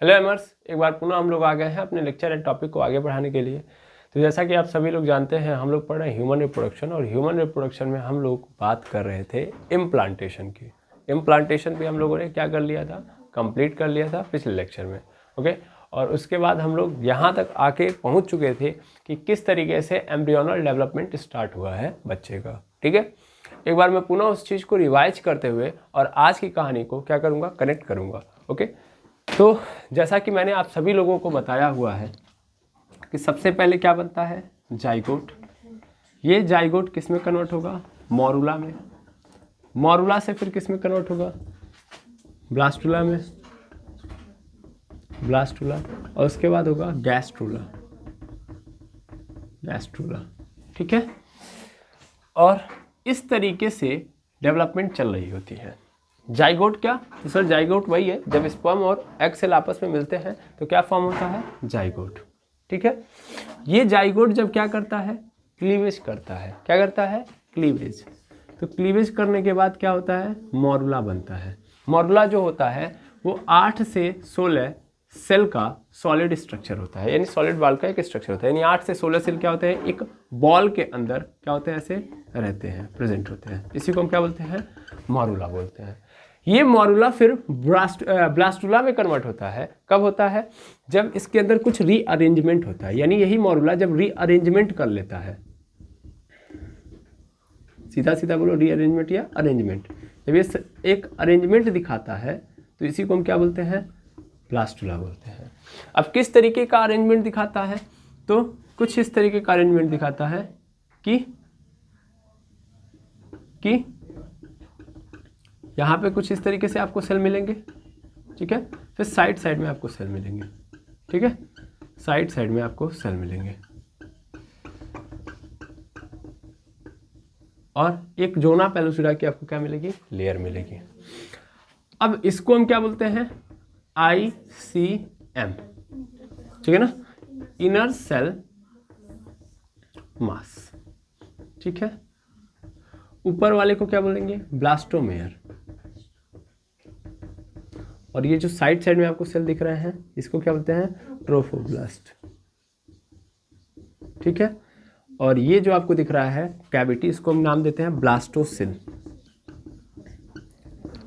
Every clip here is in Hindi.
हेलो एमर्स, एक बार पुनः हम लोग आ गए हैं अपने लेक्चर एंड टॉपिक को आगे बढ़ाने के लिए। तो जैसा कि आप सभी लोग जानते हैं, हम लोग पढ़ रहे हैं ह्यूमन रिप्रोडक्शन, और ह्यूमन रिप्रोडक्शन में हम लोग बात कर रहे थे इम्प्लांटेशन की। इम्प्लांटेशन भी हम लोगों ने क्या कर लिया था, कंप्लीट कर लिया था पिछले लेक्चर में। ओके, और उसके बाद हम लोग यहाँ तक आके पहुँच चुके थे कि किस तरीके से एम्ब्रियोनल डेवलपमेंट स्टार्ट हुआ है बच्चे का। ठीक है, एक बार मैं पुनः उस चीज़ को रिवाइज करते हुए और आज की कहानी को क्या करूँगा, कनेक्ट करूँगा। ओके, तो जैसा कि मैंने आप सभी लोगों को बताया हुआ है कि सबसे पहले क्या बनता है, जाइगोट। ये जाइगोट किस में कन्वर्ट होगा, मॉरूला में। मॉरूला से फिर किस में कन्वर्ट होगा, ब्लास्टुला में, ब्लास्टुला, और उसके बाद होगा गैस्ट्रुला, गैस्ट्रुला। ठीक है, और इस तरीके से डेवलपमेंट चल रही होती है। जाइगोट क्या, तो सर जाइगोट वही है जब स्पर्म और एग सेल आपस में मिलते हैं तो क्या फॉर्म होता है, जाइगोट। ठीक है, ये जाइगोट जब क्या करता है, क्लीवेज करता है। क्या करता है, क्लीवेज। तो क्लीवेज करने के बाद क्या होता है, मॉरूला बनता है। मॉरूला जो होता है वो 8 से 16 सेल का सॉलिड स्ट्रक्चर होता है, यानी सॉलिड बॉल का एक स्ट्रक्चर होता है। यानी 8 से 16 सेल क्या होते हैं, एक बॉल के अंदर क्या होते हैं, ऐसे रहते हैं, प्रेजेंट होते हैं। इसी को हम क्या बोलते हैं, मॉरूला बोलते हैं। ये मॉरूला फिर ब्लास्टुला में कन्वर्ट होता है। कब होता है, जब इसके अंदर कुछ रीअरेंजमेंट होता है। यानी यही मॉरूला जब रीअरेंजमेंट कर लेता है, सीधा सीधा बोलो, रीअरेंजमेंट या अरेंजमेंट। जब ये एक अरेंजमेंट दिखाता है तो इसी को हम क्या बोलते हैं, ब्लास्टुला बोलते हैं। अब किस तरीके का अरेंजमेंट दिखाता है, तो कुछ इस तरीके का अरेंजमेंट दिखाता है कि यहाँ पे कुछ इस तरीके से आपको सेल मिलेंगे। ठीक है, फिर साइड साइड में आपको सेल मिलेंगे। ठीक है, साइड साइड में आपको सेल मिलेंगे, और एक जोना पेलोसिडा की आपको क्या मिलेगी, लेयर मिलेगी। अब इसको हम क्या बोलते हैं, ICM। ठीक है ना, इनर सेल मास। ठीक है, ऊपर वाले को क्या बोलेंगे, ब्लास्टोमेयर। और ये जो साइड साइड में आपको सेल दिख रहे हैं इसको क्या बोलते हैं, ट्रोफोब्लास्ट। ठीक है, और ये जो आपको दिख रहा है कैविटी, इसको हम नाम देते हैं ब्लास्टोसिल।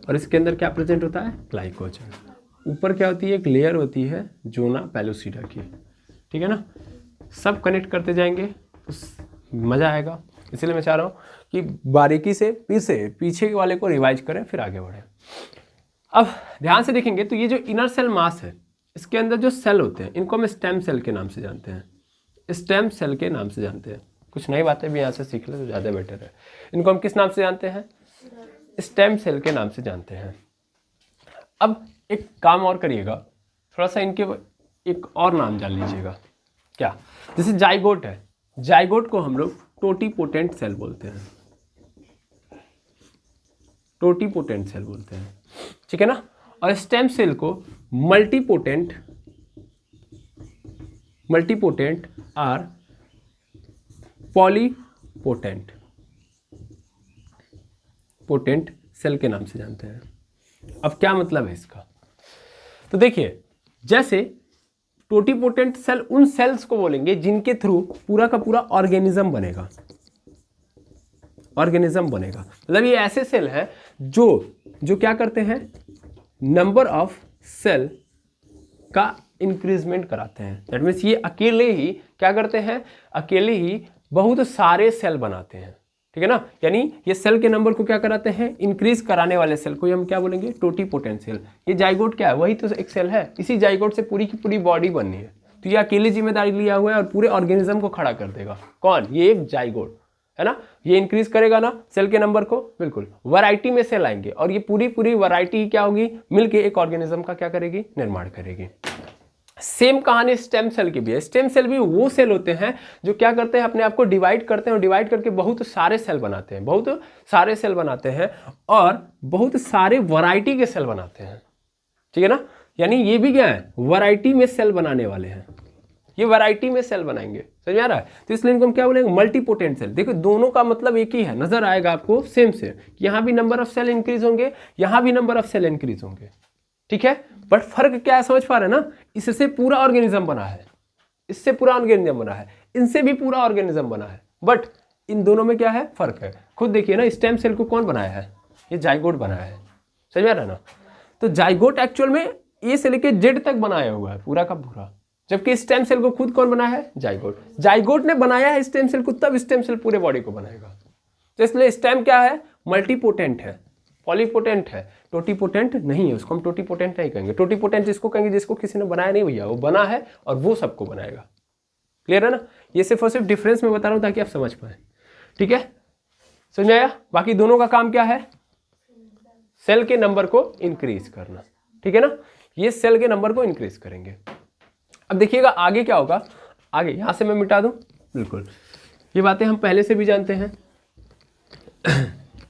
और इसके अंदर क्या प्रेजेंट होता है, ग्लाइकोजन। ऊपर क्या होती है, एक लेयर होती है जोना पेलोसिडा की। ठीक है ना, सब कनेक्ट करते जाएंगे तो मज़ा आएगा। इसलिए मैं चाह रहा हूँ कि बारीकी से फिर से पीछे वाले को रिवाइज करें, फिर आगे बढ़ें। अब ध्यान से देखेंगे तो ये जो इनर सेल मास है, इसके अंदर जो सेल होते हैं इनको हम स्टेम सेल के नाम से जानते हैं। स्टेम सेल के नाम से जानते हैं। कुछ नई बातें भी यहाँ से सीख ले तो ज़्यादा बेटर है। इनको हम किस नाम से जानते हैं, स्टेम सेल के नाम से जानते हैं। अब एक काम और करिएगा, थोड़ा सा इनके एक और नाम जान लीजिएगा। क्या, जैसे जाइगोट है, जाइगोट को हम लोग टोटीपोटेंट सेल बोलते हैं, टोटीपोटेंट सेल बोलते हैं। ठीक है ना, और स्टेम सेल को मल्टीपोटेंट और पॉलीपोटेंट सेल के नाम से जानते हैं। अब क्या मतलब है इसका, तो देखिए, जैसे टोटीपोटेंट सेल उन सेल्स को बोलेंगे जिनके थ्रू पूरा का पूरा ऑर्गेनिज्म बनेगा। मतलब ये ऐसे सेल हैं जो क्या करते हैं, नंबर ऑफ सेल का इंक्रीजमेंट कराते हैं। दैट मीन्स ये अकेले ही क्या करते हैं, अकेले ही बहुत सारे सेल बनाते हैं। ठीक है ना, यानी ये सेल के नंबर को क्या कराते हैं, इंक्रीज कराने वाले सेल को हम क्या बोलेंगे, टोटीपोटेंट सेल। ये जाइगोट क्या है, वही तो एक सेल है। इसी जाइगोट से पूरी की पूरी बॉडी बननी है, तो ये अकेले जिम्मेदारी लिया हुआ है और पूरे ऑर्गेनिज्म को खड़ा कर देगा। कौन, ये एक जाइगोट है ना, ये इंक्रीज करेगा ना सेल के नंबर को, बिल्कुल वैरायटी में सेल आएंगे, और ये पूरी वैरायटी क्या होगी, मिलके एक ऑर्गेनिज्म का क्या करेगी, निर्माण करेगी। सेम कहानी स्टेम सेल की भी है। स्टेम सेल भी वो सेल होते हैं जो क्या करते हैं, अपने आप को डिवाइड करते हैं, और डिवाइड करके बहुत सारे सेल बनाते हैं, और बहुत सारे वैरायटी के सेल बनाते हैं। ठीक है ना, यानी ये भी क्या है, वैरायटी में सेल बनाने वाले हैं। ये वैरायटी में सेल बनाएंगे, समझ में आ रहा है। तो इसलिए इनको हम क्या बोलेंगे, मल्टीपोटेंट सेल। देखो दोनों का मतलब एक ही है, नजर आएगा आपको सेम से, यहाँ भी नंबर ऑफ सेल इंक्रीज होंगे, यहाँ भी नंबर ऑफ सेल इंक्रीज होंगे। ठीक है, बट फर्क क्या है समझ पा रहे हैं ना, इससे पूरा ऑर्गेनिज्म बना है, इससे पूरा ऑर्गेनिज्म बना है, इनसे भी पूरा ऑर्गेनिज्म बना है, बट इन दोनों में क्या है फर्क है। खुद देखिए ना, स्टेम सेल को कौन बनाया है, ये जाइगोट बनाया है, समझ में आ रहा है ना। तो जाइगोट एक्चुअल में ए से लेके जेड तक बनाया हुआ है पूरा का पूरा, जबकि स्टेम सेल को खुद कौन बनाया है, जाइगोट। जाइगोट ने बनाया है स्टेम सेल को, तब स्टेम सेल पूरे बॉडी को बनाएगा। तो इसलिए स्टेम क्या है, मल्टीपोटेंट है, पॉलीपोटेंट है, टोटीपोटेंट नहीं है, उसको हम टोटीपोटेंट नहीं कहेंगे। टोटीपोटेंट जिसको कहेंगे जिसको किसी ने बनाया नहीं भैया, वो बना है और वो सबको बनाएगा। क्लियर है ना, ये सिर्फ और सिर्फ डिफरेंस में बता रहा हूँ ताकि आप समझ पाए, ठीक है, समझ में आया। बाकी दोनों का काम क्या है, सेल के नंबर को इंक्रीज करना, ठीक है ना, ये सेल के नंबर को इंक्रीज करेंगे। अब देखिएगा आगे क्या होगा, आगे यहां से मैं मिटा दूं, बिल्कुल ये बातें हम पहले से भी जानते हैं।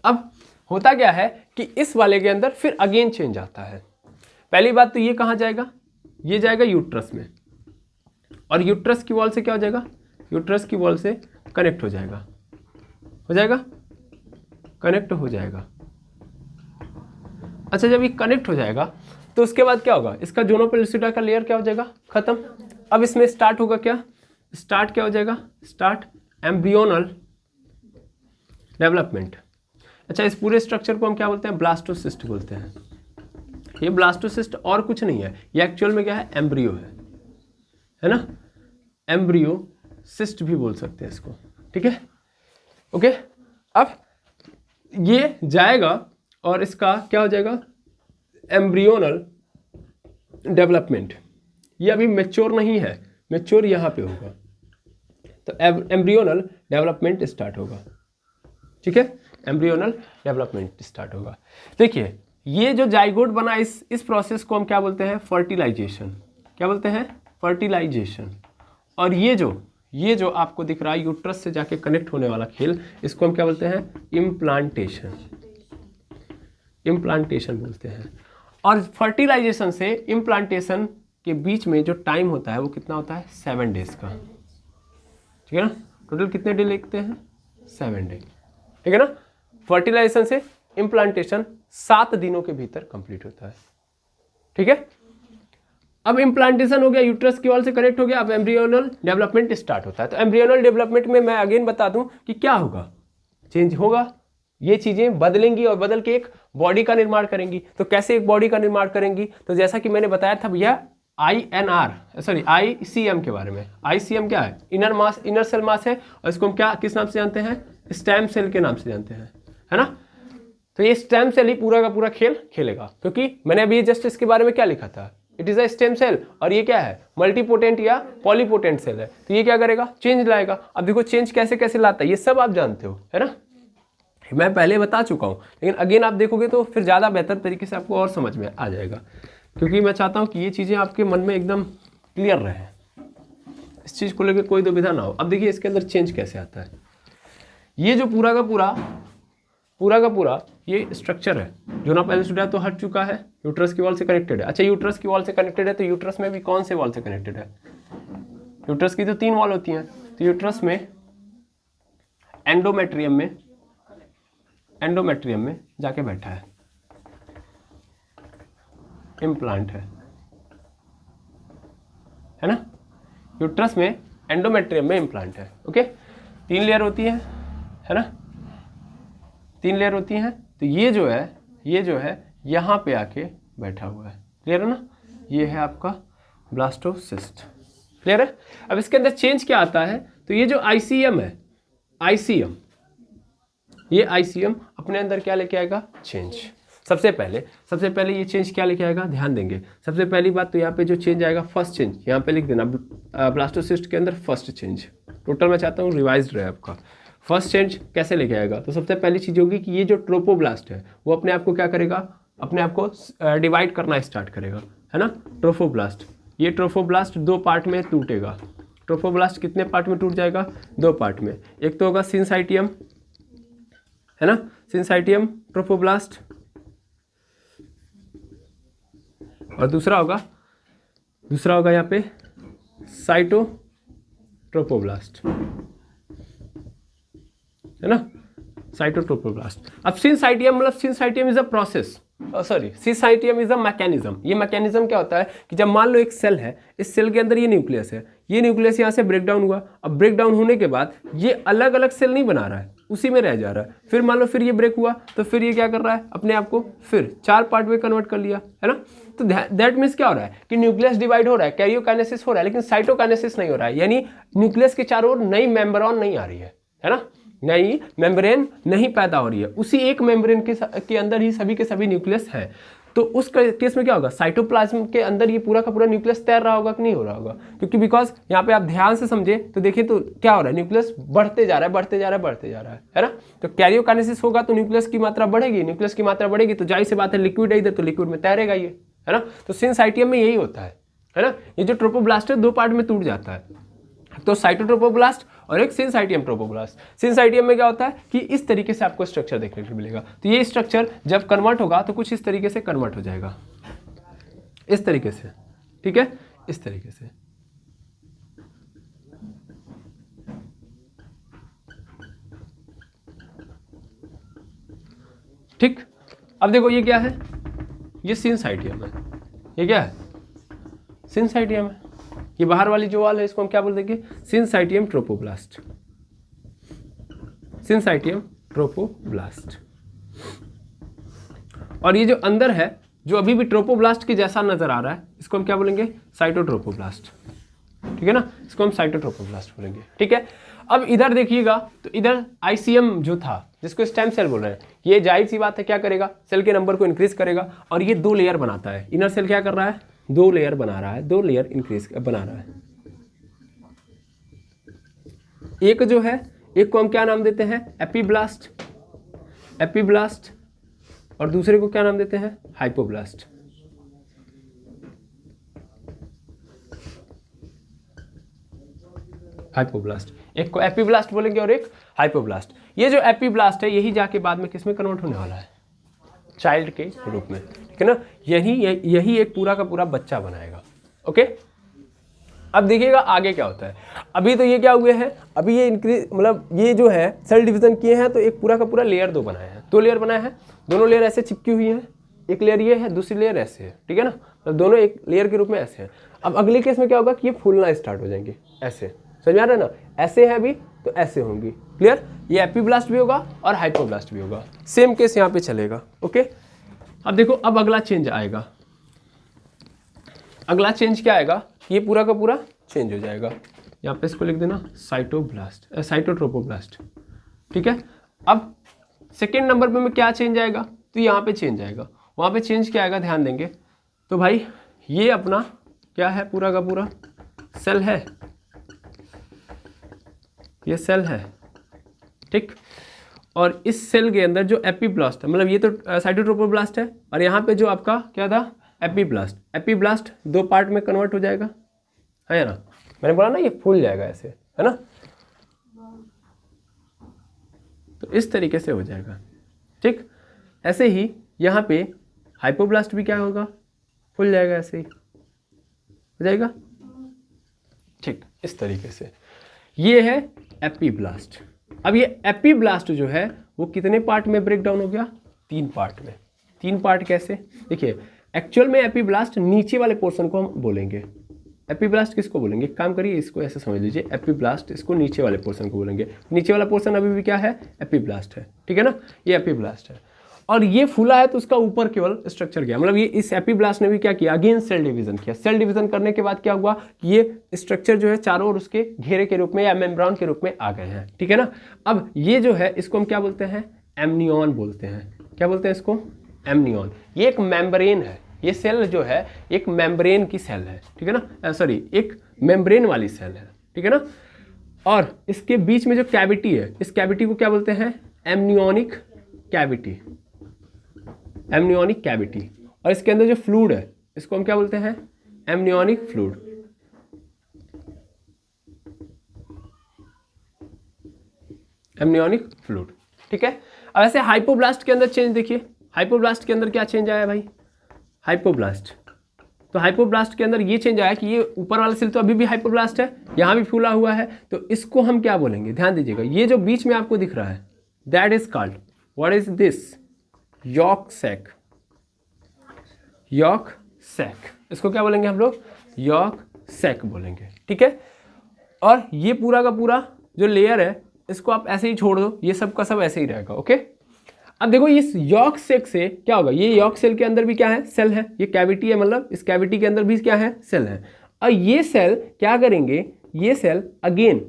अब होता क्या है कि इस वाले के अंदर फिर अगेन चेंज आता है। पहली बात तो ये कहाँ जाएगा, ये जाएगा यूट्रस में, और यूट्रस की वॉल से क्या हो जाएगा, यूट्रस की वॉल से कनेक्ट हो जाएगा, कनेक्ट हो जाएगा। अच्छा, जब ये कनेक्ट हो जाएगा तो उसके बाद क्या होगा, इसका जोनो पेल्सिटा का लेयर क्या हो जाएगा, खत्म। अब इसमें स्टार्ट होगा क्या, स्टार्ट क्या हो जाएगा, स्टार्ट एम्ब्रियोनल डेवलपमेंट। अच्छा, इस पूरे स्ट्रक्चर को हम क्या बोलते हैं, ब्लास्टोसिस्ट बोलते हैं। ये ब्लास्टोसिस्ट और कुछ नहीं है, ये एक्चुअल में क्या है, एम्ब्रियो है ना, एम्ब्रियो सिस्ट भी बोल सकते हैं इसको, ठीक है, ओके। अब ये जाएगा और इसका क्या हो जाएगा, एम्ब्रियोनल डेवलपमेंट। ये अभी मैच्योर नहीं है, मैच्योर यहाँ पे होगा, तो एम्ब्रियोनल डेवलपमेंट स्टार्ट होगा, ठीक है, एम्ब्रियोनल डेवलपमेंट स्टार्ट होगा। देखिए ये जो जाइगोट बना, इस प्रोसेस को हम क्या बोलते हैं, फर्टिलाइजेशन। क्या बोलते हैं, फर्टिलाइजेशन। और ये जो आपको दिख रहा है यूट्रस से जाके कनेक्ट होने वाला खेल, इसको हम क्या बोलते हैं, इम्प्लांटेशन। इम्प्लांटेशन बोलते हैं। और फर्टिलाइजेशन से इम्प्लांटेशन के बीच में जो टाइम होता है वो कितना होता है, 7 डेज का, ठीक है ना। टोटल कितने डे लगते हैं, 7 डे, ठीक है ना। फर्टिलाइजेशन से इम्प्लांटेशन 7 दिनों के भीतर कंप्लीट होता है, ठीक है। अब इम्प्लांटेशन हो गया, यूट्रस की वॉल से कनेक्ट हो गया, अब एम्ब्रियोनल डेवलपमेंट स्टार्ट होता है। तो एम्ब्रियोनल डेवलपमेंट में मैं अगेन बता दूं कि क्या होगा, चेंज होगा, ये चीजें बदलेंगी और बदल के एक बॉडी का निर्माण करेंगी। तो कैसे एक बॉडी का निर्माण करेंगी, तो जैसा कि मैंने बताया था भैया ICM के बारे में। ICM क्या है, inner mass, inner cell mass है, और इसको हम क्या किस नाम से जानते हैं, स्टेम सेल के नाम से जानते हैं, है ना। तो ये स्टेम सेल ही पूरा का पूरा खेल खेलेगा, क्योंकि मैंने अभी जस्ट इसके बारे में क्या लिखा था, it is a stem cell, और ये क्या है, मल्टीपोटेंट या पॉलीपोटेंट सेल है। तो ये क्या करेगा, चेंज लाएगा। अब देखो चेंज कैसे कैसे लाता है, ये सब आप जानते हो, है ना, मैं पहले बता चुका हूँ, लेकिन अगेन आप देखोगे तो फिर ज़्यादा बेहतर तरीके से आपको और समझ में आ जाएगा, क्योंकि मैं चाहता हूँ कि ये चीज़ें आपके मन में एकदम क्लियर रहे, इस चीज़ को लेकर कोई दुविधा ना हो। अब देखिए इसके अंदर चेंज कैसे आता है। ये जो पूरा का पूरा ये स्ट्रक्चर है, जोना पेल्सिटा तो हट चुका है, यूट्रस की वॉल से कनेक्टेड है। अच्छा, यूट्रस की वॉल से कनेक्टेड है, तो यूट्रस में भी कौन से वॉल से कनेक्टेड है, यूट्रस की तो 3 वॉल होती हैं। तो यूट्रस में एंडोमेट्रियम में जाके बैठा है, इम्प्लांट है ना। यूट्रस में एंडोमेट्रियम में इम्प्लांट है, ओके। 3 लेयर होती है ना, 3 लेयर होती हैं। तो ये जो है यहाँ पे आके बैठा हुआ है, क्लियर है ना। ये है आपका ब्लास्टोसिस्ट, क्लियर है। अब इसके अंदर चेंज क्या आता है, तो ये जो ICM है, ये ICM अपने अंदर क्या लेके आएगा, चेंज। सबसे पहले ये चेंज क्या लेके आएगा, ध्यान देंगे। सबसे पहली बात तो यहाँ पे जो चेंज आएगा, फर्स्ट चेंज यहाँ पे लिख देना, ब्लास्टोसिस्ट के अंदर फर्स्ट चेंज। टोटल मैं चाहता हूँ रिवाइज्ड रहे आपका। फर्स्ट चेंज कैसे लेके आएगा, तो सबसे पहली चीज़ होगी कि ये जो ट्रोपोब्लास्ट है वो अपने आप को क्या करेगा, अपने आप को डिवाइड करना स्टार्ट करेगा, है ना। ट्रोफोब्लास्ट, ये ट्रोफोब्लास्ट 2 पार्ट में टूटेगा। ट्रोफोब्लास्ट कितने पार्ट में टूट जाएगा, 2 पार्ट में। एक तो होगा सिंसाइटियम, है ना, सिंसाइटियम ट्रोफोब्लास्ट, और दूसरा होगा यहाँ पे साइटोट्रोपोब्लास्ट, है ना, साइटोट्रोपोब्लास्ट। अब सिंसाइटियम मतलब syncytium is a process, sorry, syncytium is a mechanism. ये मैकेनिज्म क्या होता है कि जब मान लो एक सेल है, इस सेल के अंदर ये न्यूक्लियस है, ये न्यूक्लियस यहाँ से ब्रेक डाउन हुआ, अब ब्रेक डाउन होने के बाद ये अलग अलग सेल नहीं बना रहा है, उसी में रह जा रहा है। फिर मान लो फिर ये ब्रेक हुआ तो फिर ये क्या कर रहा है, अपने आप को फिर 4 पार्ट में कन्वर्ट कर लिया, है ना। तो दैट मीन्स क्या हो रहा है कि न्यूक्लियस डिवाइड हो रहा है, कैरियोकाइनेसिस हो रहा है, लेकिन साइटोकाइनेसिस नहीं हो रहा है, यानी न्यूक्लियस के चारों ओर नई मेम्ब्रेन नहीं आ रही है ना, नई मेम्ब्रेन नहीं पैदा हो रही है, उसी एक मेम्ब्रेन के अंदर ही सभी के सभी न्यूक्लियस है। तो उस केस में क्या होगा, साइटोप्लाज्म के अंदर ये पूरा का पूरा न्यूक्लियस तैर रहा होगा कि नहीं हो रहा होगा, क्योंकि बिकॉज यहाँ पे आप ध्यान से समझे तो देखिए तो क्या हो रहा है, न्यूक्लियस बढ़ते जा रहा है, बढ़ते जा रहा है, बढ़ते जा रहा है ना। तो कैरियोकाइनेसिस होगा तो न्यूक्लियस की मात्रा बढ़ेगी, न्यूक्लियस की मात्रा बढ़ेगी तो जाहिर सी बात है लिक्विड है इधर, तो लिक्विड में तैरेगा ये, है ना। तो सिन-साइटियम में यही होता है ना। ये जो ट्रोपोब्लास्ट है 2 पार्ट में टूट जाता है, तो साइटोट्रोपोब्लास्ट और एक सिन-साइटियम ट्रोपोब्लास्ट। सिन-साइटियम में क्या होता है कि इस तरीके से आपको स्ट्रक्चर देखने को मिलेगा। तो ये स्ट्रक्चर जब कन्वर्ट होगा तो कुछ इस तरीके से कन्वर्ट हो जाएगा, इस तरीके से, ठीक है, इस तरीके से। ठीक, अब देखो ये क्या है, ये सिन-साइटियम है, ये क्या है, सिन-साइटियम है। ये बाहर वाली जो वाल है इसको हम क्या बोल देंगे, सिन-साइटियम ट्रोपोब्लास्ट, सिन-साइटियम ट्रोपोब्लास्ट। और ये जो अंदर है जो अभी भी ट्रोपोब्लास्ट के जैसा नजर आ रहा है, इसको हम क्या बोलेंगे, साइटोट्रोपोब्लास्ट, ठीक है ना, इसको हम साइटोट्रोपोब्लास्ट बोलेंगे, ठीक है। अब इधर देखिएगा तो इधर आईसीएम जो था जिसको स्टेम सेल बोल रहे हैं, ये जाहिर सी बात है क्या करेगा, सेल के नंबर को इंक्रीज करेगा और ये 2 लेयर बनाता है। इनर सेल क्या कर रहा है, 2 लेयर बना रहा है, 2 लेयर इंक्रीज बना रहा है। एक जो है, एक को हम क्या नाम देते हैं, एपीब्लास्ट, एपीब्लास्ट, और दूसरे को क्या नाम देते हैं, हाइपोब्लास्ट। हाइपोब्लास्ट, एक को एपीब्लास्ट बोलेंगे और एक हाइपोब्लास्ट। ये जो एपीब्लास्ट है यही जाके बाद में किस में कन्वर्ट होने वाला है, चाइल्ड के रूप में, ठीक है ना। यही एक पूरा का पूरा बच्चा बनाएगा, ओके। अब देखिएगा आगे क्या होता है। अभी तो ये क्या हुए हैं, अभी ये इंक्रीज मतलब ये जो है सेल डिवीजन किए हैं तो एक पूरा का पूरा लेयर 2 बनाए हैं, 2 लेयर बनाए हैं, दोनों लेयर ऐसे चिपकी हुई हैं, एक लेयर ये है, दूसरी लेयर ऐसे है, ठीक है ना, मतलब दोनों एक लेयर के रूप में ऐसे हैं। अब अगले केस में क्या होगा कि ये फूलना स्टार्ट हो जाएंगे, ऐसे, समझ में आ रहा है ना, ऐसे है अभी तो ऐसे होंगी, क्लियर। ये एपीब्लास्ट भी होगा और हाइपोब्लास्ट भी होगा, सेम केस यहाँ पे चलेगा, ओके। अब देखो अब अगला चेंज आएगा, अगला चेंज क्या आएगा, ये पूरा का पूरा चेंज हो जाएगा, यहाँ पे इसको लिख देना साइटोब्लास्ट, साइटोट्रोपोब्लास्ट, ठीक है। अब सेकेंड नंबर पे में क्या चेंज आएगा, तो यहाँ पे चेंज आएगा, वहाँ पे चेंज क्या आएगा ध्यान देंगे तो भाई ये अपना क्या है, पूरा का पूरा सेल है, ये सेल है, ठीक। और इस सेल के अंदर जो एपीब्लास्ट है, मतलब ये तो साइटोट्रोपोब्लास्ट है, और यहाँ पे जो आपका क्या था, एपीब्लास्ट, एपीब्लास्ट 2 पार्ट में कन्वर्ट हो जाएगा, है ना, मैंने बोला ना ये फूल जाएगा ऐसे, है ना, तो इस तरीके से हो जाएगा, ठीक। ऐसे ही यहाँ पे हाइपोब्लास्ट भी क्या होगा, फूल जाएगा, ऐसे ही हो जाएगा, ठीक, इस तरीके से। ये है एपीब्लास्ट। अब ये एपीब्लास्ट जो है वो कितने पार्ट में ब्रेक डाउन हो गया, 3 पार्ट में। 3 पार्ट कैसे, देखिए एक्चुअल में एपीब्लास्ट नीचे वाले पोर्शन को हम बोलेंगे, एपीब्लास्ट किसको बोलेंगे, काम करिए इसको ऐसे समझ लीजिए, एपीब्लास्ट इसको नीचे वाले पोर्शन को बोलेंगे, नीचे वाला पोर्शन अभी भी क्या है, एपीब्लास्ट है, ठीक है ना, ये एपीब्लास्ट है। और ये फूला है तो उसका ऊपर केवल स्ट्रक्चर गया, मतलब ये इस एपीब्लास्ट ने भी क्या किया, अगेन सेल डिवीजन किया। सेल डिवीजन करने के बाद क्या हुआ कि ये स्ट्रक्चर जो है चारों ओर उसके घेरे के रूप में या मेम्ब्रेन के रूप में आ गए हैं, ठीक है ना। अब ये जो है इसको हम क्या बोलते हैं, एमनियन बोलते हैं, क्या बोलते हैं इसको, एमनियन। ये एक मेम्ब्रेन है, ये सेल जो है एक मेम्ब्रेन की सेल है, ठीक है ना, सॉरी एक मेम्ब्रेन वाली सेल है, ठीक है ना। और इसके बीच में जो कैविटी है, इस कैविटी को क्या बोलते हैं, एमनियोनिक कैविटी, एमनियोनिक कैविटी। और इसके अंदर जो फ्लूइड है इसको हम क्या बोलते हैं, एमनियोनिक फ्लूइड, एमनियोनिक फ्लूइड, ठीक है। अब ऐसे हाइपोब्लास्ट के अंदर चेंज देखिए, हाइपोब्लास्ट के अंदर क्या चेंज आया भाई, हाइपोब्लास्ट, तो हाइपोब्लास्ट के अंदर ये चेंज आया कि ये ऊपर वाला सेल तो अभी भी हाइपोब्लास्ट है, यहाँ भी फूला हुआ है, तो इसको हम क्या बोलेंगे, ध्यान दीजिएगा, ये जो बीच में आपको दिख रहा है that is called, what is this, yolk sac, yolk sac, इसको क्या बोलेंगे हम लोग, यॉर्क सैक बोलेंगे, ठीक है। और ये पूरा का पूरा जो लेयर है इसको आप ऐसे ही छोड़ दो, ये सब का सब ऐसे ही रहेगा, ओके। अब देखो इस यॉर्क सैक से क्या होगा, ये यॉर्क सेल के अंदर भी क्या है, सेल है, ये कैविटी है, मतलब इस कैविटी के अंदर भी क्या है, सेल है। और ये सेल क्या करेंगे, ये सेल अगेन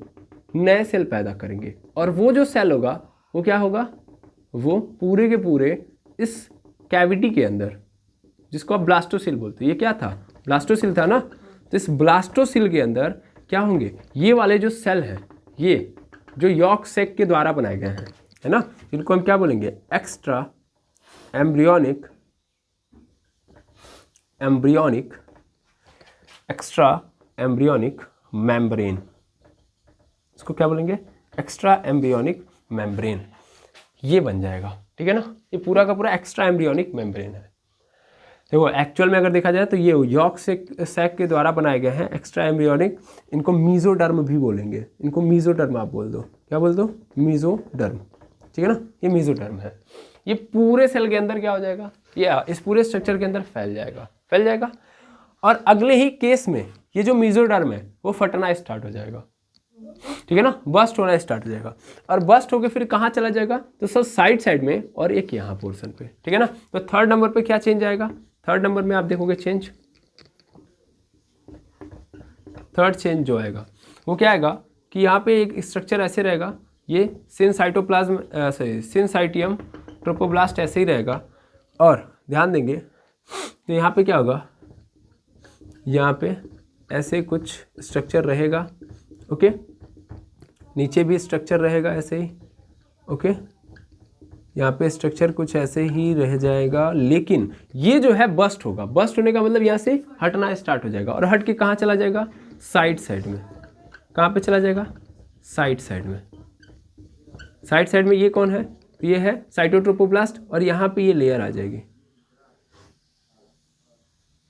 नए सेल पैदा करेंगे, और वो जो सेल होगा वो क्या होगा, वो पूरे के पूरे इस कैविटी के अंदर, जिसको आप ब्लास्टोसिल बोलते हैं, ये क्या था, ब्लास्टोसिल था ना, तो इस ब्लास्टोसिल के अंदर क्या होंगे, ये वाले जो सेल हैं, ये जो यॉर्क सैक के द्वारा बनाए गए हैं, है ना, इनको हम क्या बोलेंगे, एक्स्ट्रा एम्ब्रियोनिक मेम्ब्रेन, इसको क्या बोलेंगे, एक्स्ट्रा एम्ब्रियोनिक मेम्ब्रेन, ये बन जाएगा, ठीक है ना। ये पूरा का पूरा एक्स्ट्रा एम्ब्रियोनिक मेम्ब्रेन है। देखो एक्चुअल में अगर देखा जाए तो ये यॉर्क सैक के द्वारा बनाए गए हैं एक्स्ट्रा एम्ब्रियोनिक, इनको मीजोडर्म भी बोलेंगे, इनको मीजोडर्म आप बोल दो, क्या बोल दो, मीजोडर्म, ठीक है ना, ये मीजोडर्म है। ये पूरे सेल के अंदर क्या हो जाएगा, ये इस पूरे स्ट्रक्चर के अंदर फैल जाएगा, और अगले ही केस में ये जो मीजोडर्म है वो फटना स्टार्ट हो जाएगा, ठीक है ना, बस्ट होना स्टार्ट हो जाएगा, और बस्ट होकर फिर कहाँ चला जाएगा, तो सब साइड में, और एक यहाँ पोर्शन पे, ठीक है ना। तो थर्ड नंबर पे क्या चेंज आएगा, थर्ड नंबर में आप देखोगे चेंज, थर्ड चेंज जो आएगा वो क्या आएगा कि यहाँ पे एक स्ट्रक्चर ऐसे रहेगा, ये सिनसाइटोप्लाज्म सिनसाइटियम ट्रोपोब्लास्ट ऐसे ही रहेगा, और ध्यान देंगे तो यहाँ पे क्या होगा, यहाँ पे ऐसे कुछ स्ट्रक्चर रहेगा, ओके, नीचे भी स्ट्रक्चर रहेगा ऐसे ही, ओके, यहाँ पे स्ट्रक्चर कुछ ऐसे ही रह जाएगा, लेकिन ये जो है बस्ट होगा, बस्ट होने का मतलब यहाँ से हटना स्टार्ट हो जाएगा, और हट के कहाँ चला जाएगा, साइड में, कहाँ पे चला जाएगा, साइड में ये कौन है, ये है साइटोट्रोपोब्लास्ट, और यहाँ पे ये लेयर आ जाएगी,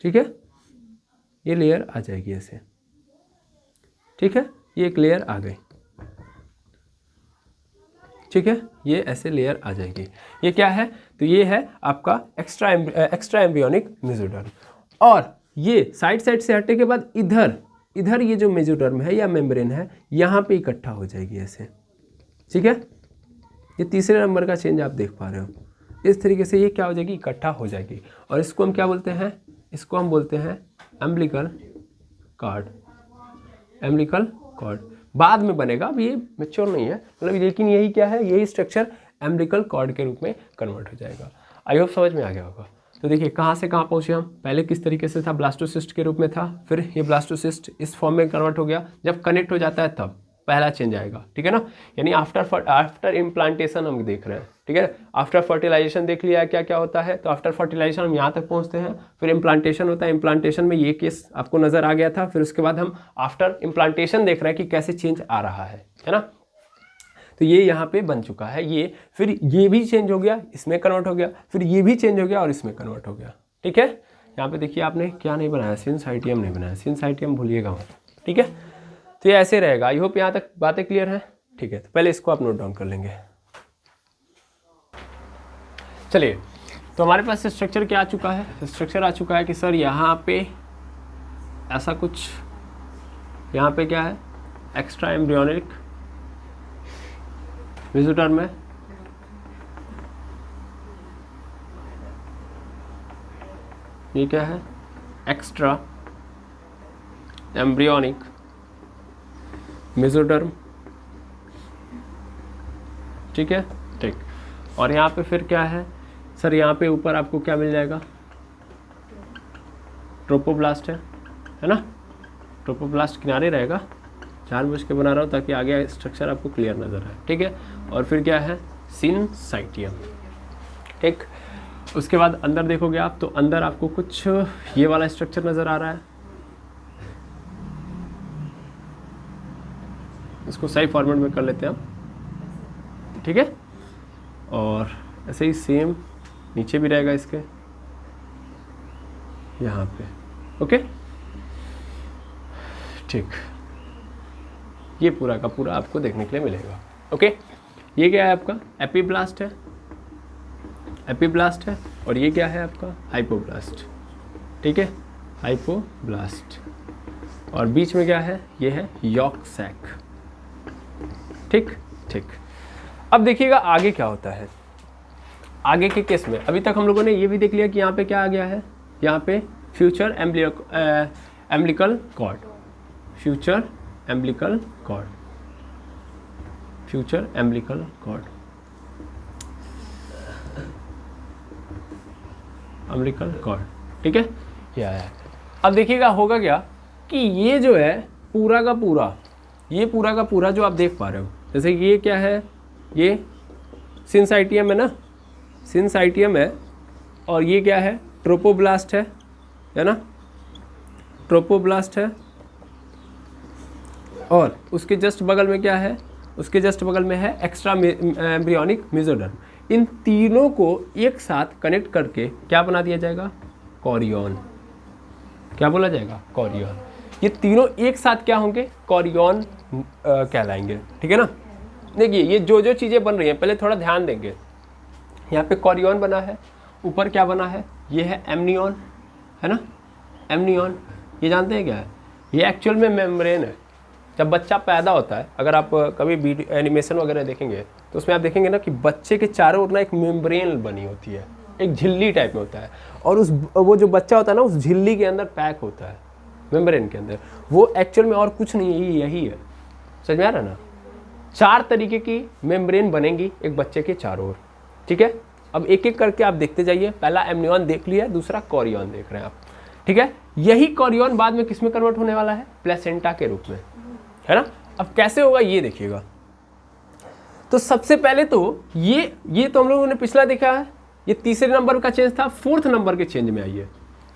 ठीक है, ये लेयर आ जाएगी ऐसे, ठीक है, ये एक लेयर आ गई, ठीक है, ये ऐसे लेयर आ जाएगी। ये क्या है, तो ये है आपका एक्स्ट्रा एम्ब्रियोनिक मेसोडर्म, और ये साइड से हटने के बाद इधर ये जो मेसोडर्म है या मेम्ब्रेन है यहाँ पे इकट्ठा हो जाएगी ऐसे, ठीक है। ये तीसरे नंबर का चेंज आप देख पा रहे हो, इस तरीके से ये क्या हो जाएगी, इकट्ठा हो जाएगी, और इसको हम क्या बोलते हैं, इसको हम बोलते हैं एम्बिलिकल कॉर्ड, बाद में बनेगा, अब ये मैच्योर नहीं है, मतलब लेकिन यही क्या है, यही स्ट्रक्चर एम्बिलिकल कॉर्ड के रूप में कन्वर्ट हो जाएगा। आई होप समझ में आ गया होगा। तो देखिए कहाँ से कहाँ पहुँचे हम, पहले किस तरीके से था, ब्लास्टोसिस्ट के रूप में था, फिर ये ब्लास्टोसिस्ट इस फॉर्म में कन्वर्ट हो गया, जब कनेक्ट हो जाता है तब पहला चेंज आएगा, ठीक है ना, यानी आफ्टर इम्प्लांटेशन हम देख रहे हैं, ठीक है। आफ्टर फर्टिलाइजेशन देख लिया क्या क्या होता है, तो आफ्टर फर्टिलाइजेशन हम यहाँ तक पहुँचते हैं, फिर इम्प्लांटेशन होता है, इम्प्लांटेशन में ये केस आपको नज़र आ गया था, फिर उसके बाद हम आफ्टर इम्प्लांटेशन देख रहे हैं कि कैसे चेंज आ रहा है ना। तो ये यहाँ पे बन चुका है, ये फिर ये भी चेंज हो गया, इसमें कन्वर्ट हो गया, फिर ये भी चेंज हो गया और इसमें कन्वर्ट हो गया, ठीक है। यहाँ पे देखिए आपने क्या नहीं बनाया, सिनसाइटियम नहीं बनाया, सिनसाइटियम भूलिएगा मत, ठीक है। तो ये ऐसे रहेगा। आई होप यहाँ तक बातें क्लियर हैं, ठीक है। तो पहले इसको आप नोट डाउन कर लेंगे। चलिए, तो हमारे पास स्ट्रक्चर क्या आ चुका है, स्ट्रक्चर आ चुका है कि सर यहाँ पे ऐसा कुछ, यहाँ पे क्या है, एक्स्ट्रा एम्ब्रियोनिक मेसोडर्म है, ये क्या है, एक्स्ट्रा एम्ब्रियोनिक मेसोडर्म, ठीक है, ठीक। और यहाँ पे फिर क्या है सर, यहाँ पे ऊपर आपको क्या मिल जाएगा, ट्रोपोब्लास्ट है ना, ट्रोपोब्लास्ट किनारे रहेगा, जानबूझ के बना रहा हूँ ताकि आगे स्ट्रक्चर आपको क्लियर नजर आए, ठीक है। और फिर क्या है, सिनसाइटियम, ठीक। उसके बाद अंदर देखोगे आप तो अंदर आपको कुछ ये वाला स्ट्रक्चर नजर आ रहा है, इसको सही फॉर्मेट में कर लेते हैं हम, ठीक है। और ऐसे ही सेम नीचे भी रहेगा इसके यहाँ पे, ओके, ठीक। ये पूरा का पूरा आपको देखने के लिए मिलेगा, ओके। ये क्या है आपका, एपिब्लास्ट है, और ये क्या है आपका, हाइपोब्लास्ट, ठीक है, हाइपोब्लास्ट। और बीच में क्या है, ये है यॉर्क सैक। ठीक ठीक। अब देखिएगा आगे क्या होता है। आगे के केस में अभी तक हम लोगों ने ये भी देख लिया कि यहाँ पे क्या आ गया है, यहाँ पे future umbilical cord, future umbilical cord, future umbilical cord, umbilical cord, ठीक है, ये आया। अब देखिएगा होगा क्या कि ये जो है पूरा का पूरा, ये पूरा का पूरा जो आप देख पा रहे हो, जैसे ये क्या है, ये सिंसाइटियम है ना, सिंसाइटियम है, और ये क्या है, ट्रोपोब्लास्ट है ना, ट्रोपोब्लास्ट है। और उसके जस्ट बगल में क्या है, उसके जस्ट बगल में है एक्स्ट्रा एम्ब्रियोनिक मेसोडर्म। इन तीनों को एक साथ कनेक्ट करके क्या बना दिया जाएगा, कॉरियन। क्या बोला जाएगा, कॉरियन। ये तीनों एक साथ क्या होंगे, कॉरियन कहलाएंगे, ठीक है ना। देखिए ये जो जो चीज़ें बन रही हैं पहले थोड़ा ध्यान देंगे। यहाँ पे कॉरियन बना है, ऊपर क्या बना है, ये है एमनियन, है ना, एमनियन। ये जानते हैं क्या है, ये एक्चुअल में मेम्ब्रेन है। जब बच्चा पैदा होता है, अगर आप कभी वीडियो एनिमेशन वगैरह देखेंगे तो उसमें आप देखेंगे ना कि बच्चे के चारों ओर ना एक मेम्ब्रेन बनी होती है, एक झिल्ली टाइप में होता है, और वो जो बच्चा होता है ना उस झिल्ली के अंदर पैक होता है, मेम्ब्रेन के अंदर। वो एक्चुअल में और कुछ नहीं है, यही है। समझ में आ रहा है ना। 4 तरीके की मेम्ब्रेन बनेंगी एक बच्चे के चारों ओर, ठीक है। अब एक एक करके आप देखते जाइए। पहला एमनियन देख लिया, दूसरा कॉरियन देख रहे हैं आप, ठीक है। यही कॉरियन बाद में किस में कन्वर्ट होने वाला है, प्लेसेंटा के रूप में, है ना। अब कैसे होगा ये देखिएगा। तो सबसे पहले तो ये तो हम लोगों ने पिछला देखा है, ये तीसरे नंबर का चेंज था, 4th नंबर के चेंज में आइए।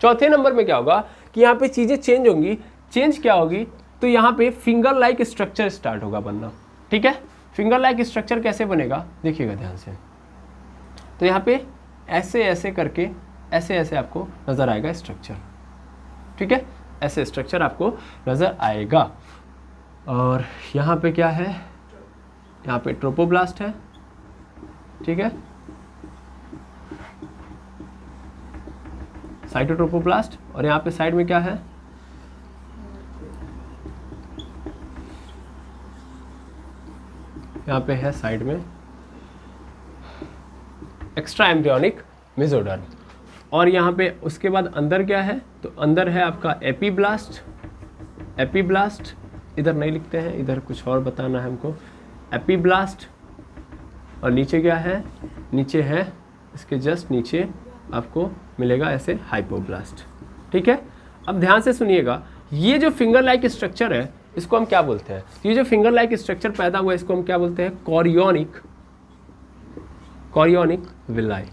चौथे नंबर में क्या होगा कि यहाँ पे चीजें चेंज होंगी। चेंज क्या होगी, तो यहाँ पे फिंगर लाइक स्ट्रक्चर स्टार्ट होगा बनना, ठीक है। फिंगर लाइक स्ट्रक्चर कैसे बनेगा देखिएगा ध्यान से। तो यहाँ पे ऐसे ऐसे करके ऐसे ऐसे आपको नजर आएगा स्ट्रक्चर, ठीक है, ऐसे स्ट्रक्चर आपको नजर आएगा। और यहाँ पे क्या है, यहाँ पे ट्रोपोब्लास्ट है, ठीक है, साइटोट्रोपोब्लास्ट। और यहाँ पे साइड में क्या है, यहाँ पे है साइड में एक्स्ट्रा एम्ब्रियोनिक मेसोडर्म। और यहाँ पे उसके बाद अंदर क्या है, तो अंदर है आपका एपीब्लास्ट। एपीब्लास्ट इधर नहीं लिखते हैं, इधर कुछ और बताना है हमको, एपीब्लास्ट। और नीचे क्या है, नीचे है इसके जस्ट नीचे आपको मिलेगा ऐसे हाइपोब्लास्ट, ठीक है। अब ध्यान से सुनिएगा, ये जो फिंगर लाइक स्ट्रक्चर है इसको हम क्या बोलते हैं, ये जो फिंगर लाइक स्ट्रक्चर पैदा हुआ है इसको हम क्या बोलते हैं, कॉरियोनिक विलाई।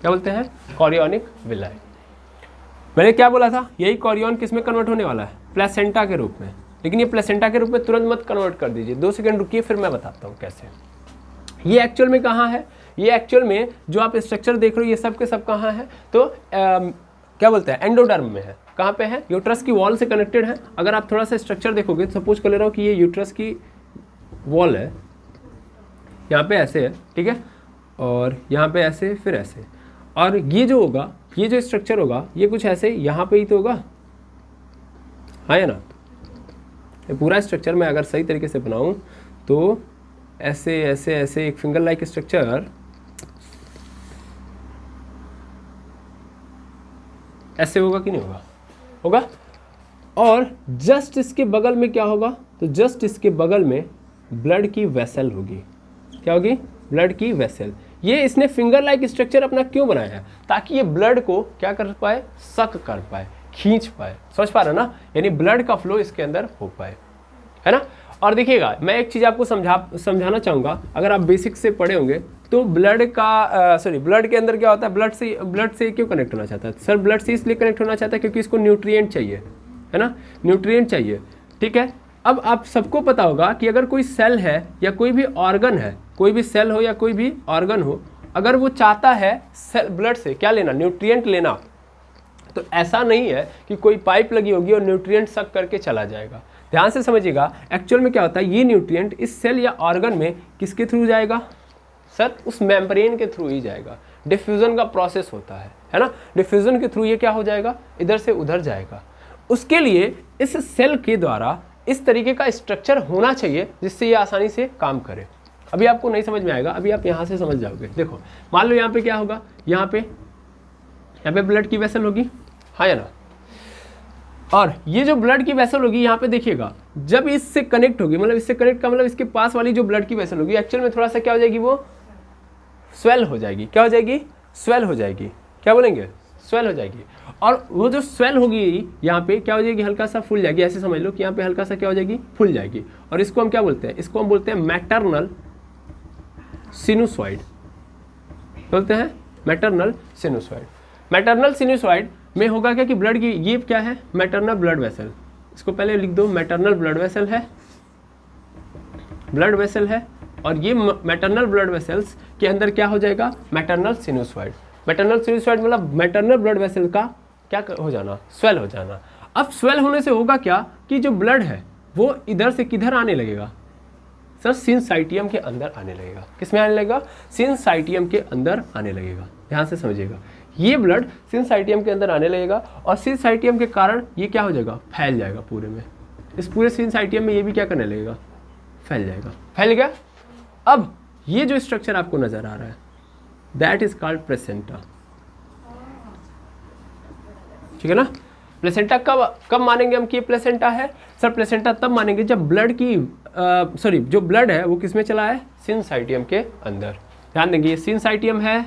क्या बोलते हैं, कॉरियोनिक विलाई। मैंने क्या बोला था, यही कॉरियन किस में कन्वर्ट होने वाला है, प्लेसेंटा के रूप में। लेकिन ये प्लेसेंटा के रूप में तुरंत मत कन्वर्ट कर दीजिए, 2 सेकंड रुकिए फिर मैं बताता हूँ कैसे। ये एक्चुअल में कहाँ है, ये एक्चुअल में जो आप स्ट्रक्चर देख रहे हो ये सब के सब कहाँ है, तो क्या बोलते हैं, एंडोडर्म में है। कहाँ पे है, यूट्रस की वॉल से कनेक्टेड है। अगर आप थोड़ा सा स्ट्रक्चर देखोगे, सपोज कर ले रहा हूँ कि ये यूट्रस की वॉल है, यहाँ पे ऐसे है, ठीक है, और यहाँ पे ऐसे, फिर ऐसे। और ये जो होगा, ये जो स्ट्रक्चर होगा ये कुछ ऐसे यहाँ पे ही तो होगा, हाँ या ना। ये पूरा स्ट्रक्चर मैं अगर सही तरीके से बनाऊं तो ऐसे ऐसे ऐसे एक फिंगर लाइक स्ट्रक्चर ऐसे होगा कि नहीं होगा, होगा। और जस्ट इसके बगल में क्या होगा, तो जस्ट इसके बगल में ब्लड की वेसल होगी। क्या होगी, ब्लड की वेसल। ये इसने फिंगर लाइक स्ट्रक्चर अपना क्यों बनाया है, ताकि ये ब्लड को क्या कर पाए, सक कर पाए, खींच पाए। समझ पा रहे ना, यानी ब्लड का फ्लो इसके अंदर हो पाए, है ना। और देखिएगा मैं एक चीज़ आपको समझाना चाहूँगा। अगर आप बेसिक से पढ़े होंगे तो ब्लड का ब्लड के अंदर क्या होता है, ब्लड से क्यों कनेक्ट होना चाहता है सर, ब्लड से इसलिए कनेक्ट होना चाहता है क्योंकि इसको न्यूट्रिएंट चाहिए, है ना, न्यूट्रिएंट चाहिए, ठीक है। अब आप सबको पता होगा कि अगर कोई सेल है या कोई भी ऑर्गन है, कोई भी सेल हो या कोई भी ऑर्गन हो, अगर वो चाहता है ब्लड से क्या लेना, न्यूट्रिएंट लेना, तो ऐसा नहीं है कि कोई पाइप लगी होगी और न्यूट्रिएंट सक करके चला जाएगा। ध्यान से समझिएगा, एक्चुअल में क्या होता है, ये न्यूट्रिएंट इस सेल या ऑर्गन में किसके थ्रू जाएगा सर, उस मेम्ब्रेन के थ्रू ही जाएगा, डिफ्यूज़न का प्रोसेस होता है ना। डिफ्यूज़न के थ्रू ये क्या हो जाएगा, इधर से उधर जाएगा। उसके लिए इस सेल के द्वारा इस तरीके का स्ट्रक्चर होना चाहिए जिससे ये आसानी से काम करे। अभी आपको नहीं समझ में आएगा, अभी आप यहाँ से समझ जाओगे। देखो मान लो यहाँ पे क्या होगा, यहाँ पे ब्लड की वेसल होगी, हाँ या ना, और ये जो ब्लड की वेसल होगी यहाँ पे देखिएगा, जब इससे कनेक्ट होगी, मतलब इससे कनेक्ट का मतलब इसके पास वाली जो ब्लड की वेसल होगी एक्चुअल में थोड़ा सा क्या हो जाएगी, वो स्वेल हो जाएगी। क्या हो जाएगी, स्वेल हो जाएगी। क्या बोलेंगे, स्वेल हो जाएगी। और वो जो स्वेल होगी यहाँ पे क्या हो जाएगी, हल्का सा फूल जाएगी। ऐसे समझ लो कि यहाँ पे हल्का सा क्या हो जाएगी, फूल जाएगी। और इसको हम क्या बोलते हैं, इसको हम बोलते हैं मैटरनल सिनुसॉइड, बोलते हैं मैटरनल सिनुसॉइड। मैटरनल सिनुसॉइड में होगा क्या कि ब्लड की, ये क्या है, मैटरनल ब्लड वेसल, इसको पहले लिख दो, मैटरनल ब्लड वेसल है, ब्लड वेसल है। और ये मैटरनल ब्लड वेसल्स के अंदर क्या हो जाएगा, मैटरनल सिनुसॉइड। मैटरनल सिनुसॉइड मतलब मैटरनल ब्लड वेसल का क्या हो जाना, स्वेल हो जाना। अब स्वेल होने से होगा क्या कि जो ब्लड है वो इधर से किधर आने लगेगा सर, सिनसाइटियम के अंदर आने लगेगा। किसमें आने लगेगा, सिनसाइटियम के अंदर आने लगेगा। ध्यान से समझिएगा, ये ब्लड सिनसाइटियम के अंदर आने लगेगा और सिनसाइटियम के कारण ये क्या हो जाएगा, फैल जाएगा पूरे में। इस पूरे सिनसाइटियम में ये भी क्या करने लगेगा, फैल जाएगा। फैल गया। अब ये जो स्ट्रक्चर आपको नजर आ रहा है दैट इज कॉल्ड प्लेसेंटा, ठीक है ना। प्लेसेंटा कब मानेंगे हम कि ये प्लेसेंटा है सर, प्लेसेंटा तब मानेंगे जब ब्लड की जो ब्लड है वो किस में चला है, सिनसाइटियम के अंदर। ध्यान देंगे ये सिनसाइटियम है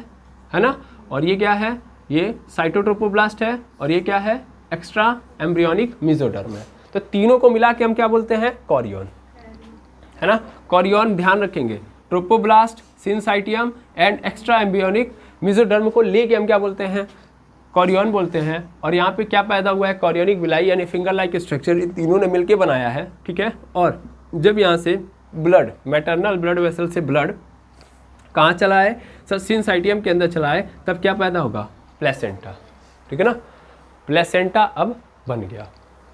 ना, और ये क्या है, ये साइटोट्रोपोब्लास्ट है, और ये क्या है, एक्स्ट्रा एम्ब्रियोनिक मेसोडर्म है। तो तीनों को मिला के हम क्या बोलते हैं, कॉरियन, है ना। कॉरियन ध्यान रखेंगे, trophoblast, syncytium and extra embryonic mesoderm को लेके हम क्या बोलते हैं, कॉरियन बोलते हैं। और यहाँ पे क्या पैदा हुआ है, कॉरियनिक विलाई यानी फिंगर लाइक स्ट्रक्चर, इन तीनों ने मिलके बनाया है, ठीक है। और जब यहाँ से ब्लड, मैटरनल ब्लड वेसल से ब्लड कहाँ चला है सर, सिनसाइटियम के अंदर चला है, तब क्या पैदा होगा, प्लेसेंटा, ठीक है ना। प्लेसेंटा अब बन गया,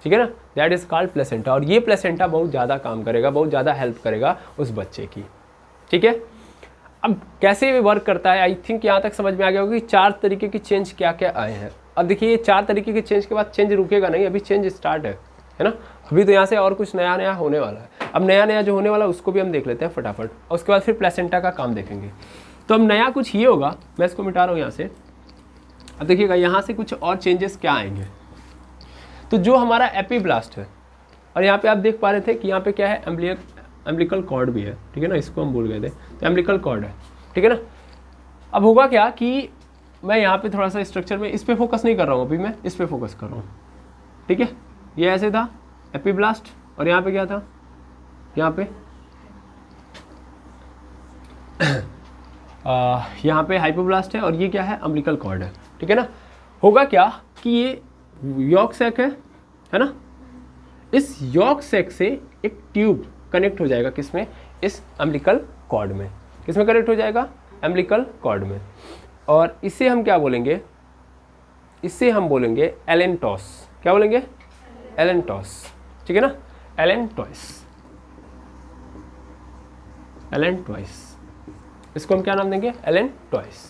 ठीक है ना, दैट इज कॉल्ड प्लेसेंटा। और ये प्लेसेंटा बहुत ज़्यादा काम करेगा, बहुत ज़्यादा हेल्प करेगा उस बच्चे की, ठीक है। अब कैसे वर्क करता है, आई थिंक यहाँ तक समझ में आ गया होगा कि 4 तरीके की चेंज क्या क्या आए हैं। अब देखिए ये 4 तरीके के चेंज के बाद चेंज रुकेगा नहीं, अभी चेंज स्टार्ट है ना। अभी तो यहाँ से और कुछ नया नया होने वाला है। अब नया नया जो होने वाला है उसको भी हम देख लेते हैं फटाफट, और उसके बाद फिर प्लेसेंटा का काम देखेंगे। तो अब नया कुछ ये होगा, मैं इसको मिटा रहा हूँ यहाँ से। अब देखिएगा यहाँ से कुछ और चेंजेस क्या आएंगे। तो जो हमारा एपीब्लास्ट है, और यहाँ पे आप देख पा रहे थे कि यहाँ पे क्या है, एम्ब्लिकल कॉर्ड भी है, ठीक है ना, इसको हम भूल गए थे, तो एम्ब्लिकल कॉर्ड है, ठीक है ना। अब होगा क्या कि मैं यहाँ पे थोड़ा सा स्ट्रक्चर में इस पे फोकस नहीं कर रहा हूँ, अभी मैं इस पे फोकस कर रहा हूँ, ठीक है। ये ऐसे था एपीब्लास्ट, और यहाँ पे क्या था, यहाँ पे हाइपोब्लास्ट है, और ये क्या है, अम्बिलिकल कॉर्ड है, ठीक है ना। होगा क्या कि ये यॉर्क सैक है ना, इस यॉर्क सैक से एक ट्यूब कनेक्ट हो जाएगा, किसमें, इस अम्बिलिकल कॉर्ड में। किसमें कनेक्ट हो जाएगा, अम्बिलिकल कॉर्ड में। और इसे हम क्या बोलेंगे, इसे हम बोलेंगे एलेंटॉस। क्या बोलेंगे, एलेंटॉस, ठीक है ना, एलेंटॉइस, इसको हम क्या नाम देंगे, एलेंटॉइस।